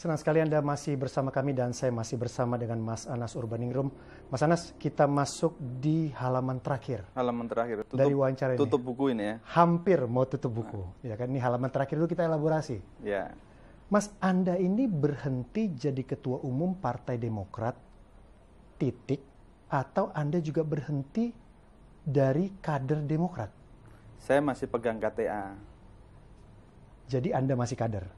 Senang sekali Anda masih bersama kami dan saya masih bersama dengan Mas Anas Urbaningrum. Mas Anas, kita masuk di halaman terakhir. Halaman terakhir. Dari wawancara ini. Tutup buku ini ya. Hampir mau tutup buku. Ya kan, ini halaman terakhir dulu kita elaborasi. Ya. Mas, Anda ini berhenti jadi ketua umum Partai Demokrat, titik, atau Anda juga berhenti dari kader Demokrat? Saya masih pegang KTA. Jadi Anda masih kader?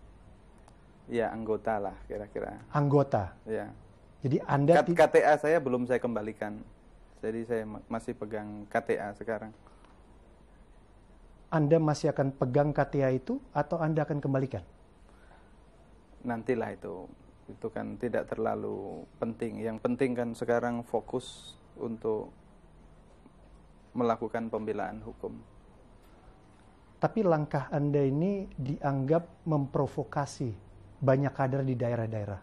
Ya, anggota lah kira-kira. Anggota? Ya. Jadi Anda... KTA saya belum saya kembalikan. Jadi saya masih pegang KTA sekarang. Anda masih akan pegang KTA itu atau Anda akan kembalikan? Nantilah itu. Itu kan tidak terlalu penting. Yang penting kan sekarang fokus untuk melakukan pembelaan hukum. Tapi langkah Anda ini dianggap memprovokasi banyak kader di daerah-daerah.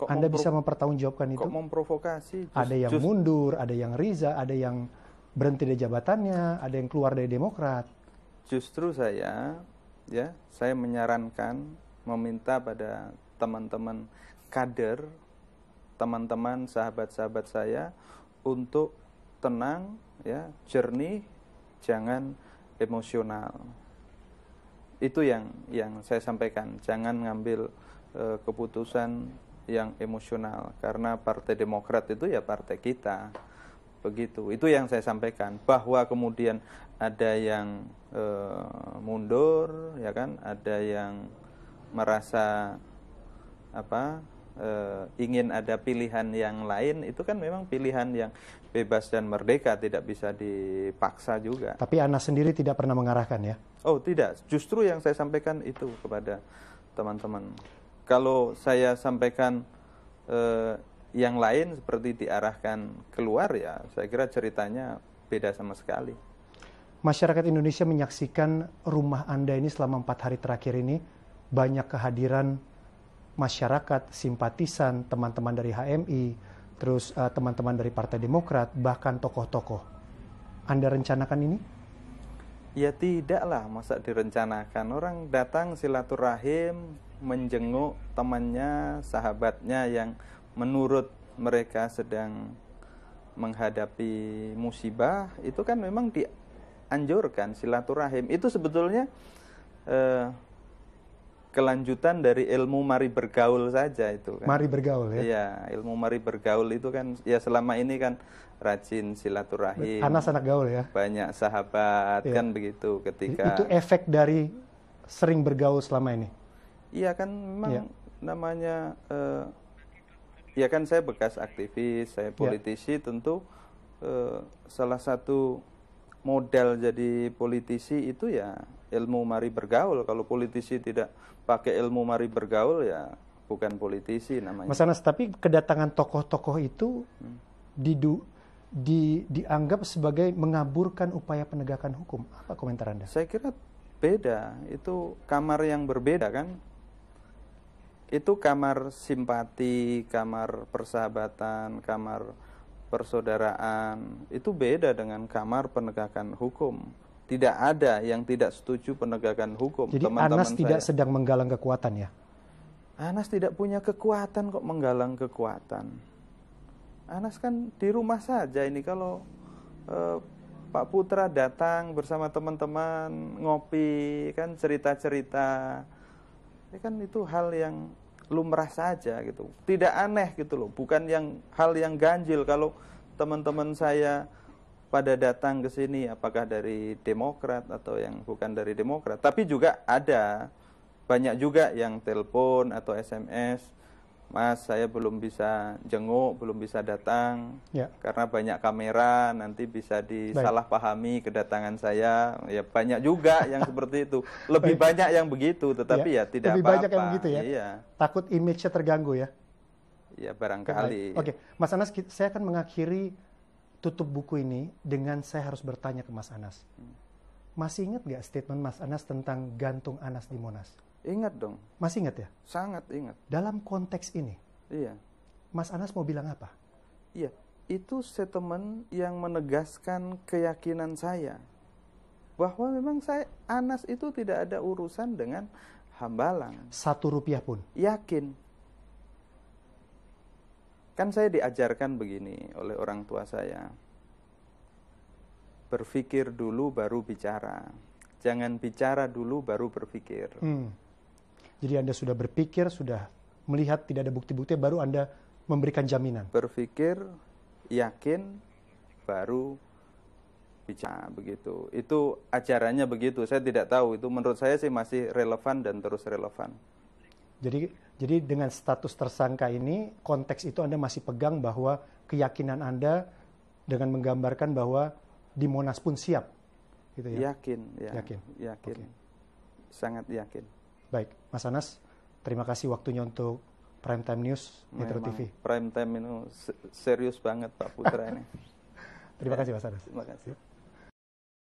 Anda bisa mempertanggungjawabkan itu? Kok memprovokasi? Ada yang mundur, ada yang riza, ada yang berhenti dari jabatannya, ada yang keluar dari Demokrat. Justru saya menyarankan, meminta pada teman-teman kader, teman-teman sahabat-sahabat saya untuk tenang, ya, jernih, jangan emosional. Itu yang saya sampaikan, jangan ngambil keputusan yang emosional, karena Partai Demokrat itu ya partai kita, begitu. Itu yang saya sampaikan. Bahwa kemudian ada yang mundur, ya kan, ada yang merasa ingin ada pilihan yang lain, itu kan memang pilihan yang bebas dan merdeka, tidak bisa dipaksa juga. Tapi Anas sendiri tidak pernah mengarahkan ya? Oh tidak, justru yang saya sampaikan itu kepada teman-teman. Kalau saya sampaikan yang lain seperti diarahkan keluar, ya saya kira ceritanya beda sama sekali. Masyarakat Indonesia menyaksikan rumah Anda ini selama 4 hari terakhir ini, banyak kehadiran masyarakat, simpatisan, teman-teman dari HMI, terus teman-teman dari Partai Demokrat, bahkan tokoh-tokoh. Anda rencanakan ini? Ya tidaklah, masa direncanakan. Orang datang silaturahim, menjenguk temannya, sahabatnya yang menurut mereka sedang menghadapi musibah, itu kan memang dianjurkan silaturahim. Itu sebetulnya kelanjutan dari ilmu mari bergaul saja itu kan. Mari bergaul ya? Iya, ilmu mari bergaul itu kan, ya selama ini kan rajin silaturahim. Anas anak gaul ya? Banyak sahabat, ya. Kan begitu ketika... Itu efek dari sering bergaul selama ini? Iya kan memang ya. Namanya, ya kan saya bekas aktivis, saya politisi, ya. Tentu salah satu modal jadi politisi itu ya ilmu mari bergaul. Kalau politisi tidak pakai ilmu mari bergaul, ya bukan politisi namanya. Mas Anas, tapi kedatangan tokoh-tokoh itu dianggap sebagai mengaburkan upaya penegakan hukum. Apa komentar Anda? Saya kira beda. Itu kamar yang berbeda kan. Itu kamar simpati, kamar persahabatan, kamar persaudaraan. Itu beda dengan kamar penegakan hukum. Tidak ada yang tidak setuju penegakan hukum. Jadi Anas tidak sedang menggalang kekuatan ya? Anas tidak punya kekuatan kok menggalang kekuatan. Anas kan di rumah saja ini. Kalau Pak Putra datang bersama teman-teman ngopi, kan cerita-cerita, ini kan itu hal yang lumrah saja gitu. Tidak aneh gitu loh. Bukan hal yang ganjil kalau teman-teman saya pada datang ke sini, apakah dari Demokrat atau yang bukan dari Demokrat. Tapi juga ada banyak juga yang telepon atau SMS, Mas, saya belum bisa jenguk, belum bisa datang, ya. Karena banyak kamera, nanti bisa disalahpahami kedatangan saya. Ya banyak juga yang seperti itu. Lebih banyak yang begitu, tetapi ya tidak apa-apa. Lebih banyak yang begitu ya? Iya. Takut image-nya terganggu ya? Ya barangkali. Oke, Mas Anas, saya akan mengakhiri tutup buku ini dengan saya harus bertanya ke Mas Anas. Masih ingat nggak statement Mas Anas tentang gantung Anas di Monas? Ingat dong. Masih ingat ya? Sangat ingat. Dalam konteks ini, iya. Mas Anas mau bilang apa? Iya, itu statement yang menegaskan keyakinan saya bahwa memang Anas itu tidak ada urusan dengan Hambalang. Rp1 pun. Yakin. Kan saya diajarkan begini oleh orang tua saya. Berpikir dulu baru bicara. Jangan bicara dulu baru berpikir. Jadi Anda sudah berpikir, sudah melihat tidak ada bukti-bukti, baru Anda memberikan jaminan. Berpikir, yakin, baru bicara, begitu. Itu ajarannya begitu. Saya tidak tahu, itu menurut saya sih masih relevan dan terus relevan. Jadi dengan status tersangka ini, konteks itu Anda masih pegang bahwa keyakinan Anda dengan menggambarkan bahwa di Monas pun siap, gitu ya? Yakin, ya. Yakin. Yakin. Okay. Sangat yakin. Baik, Mas Anas, terima kasih waktunya untuk Prime Time News Metro TV. Prime Time ini serius banget Pak Putra ini. Terima kasih Mas Anas. Terima kasih.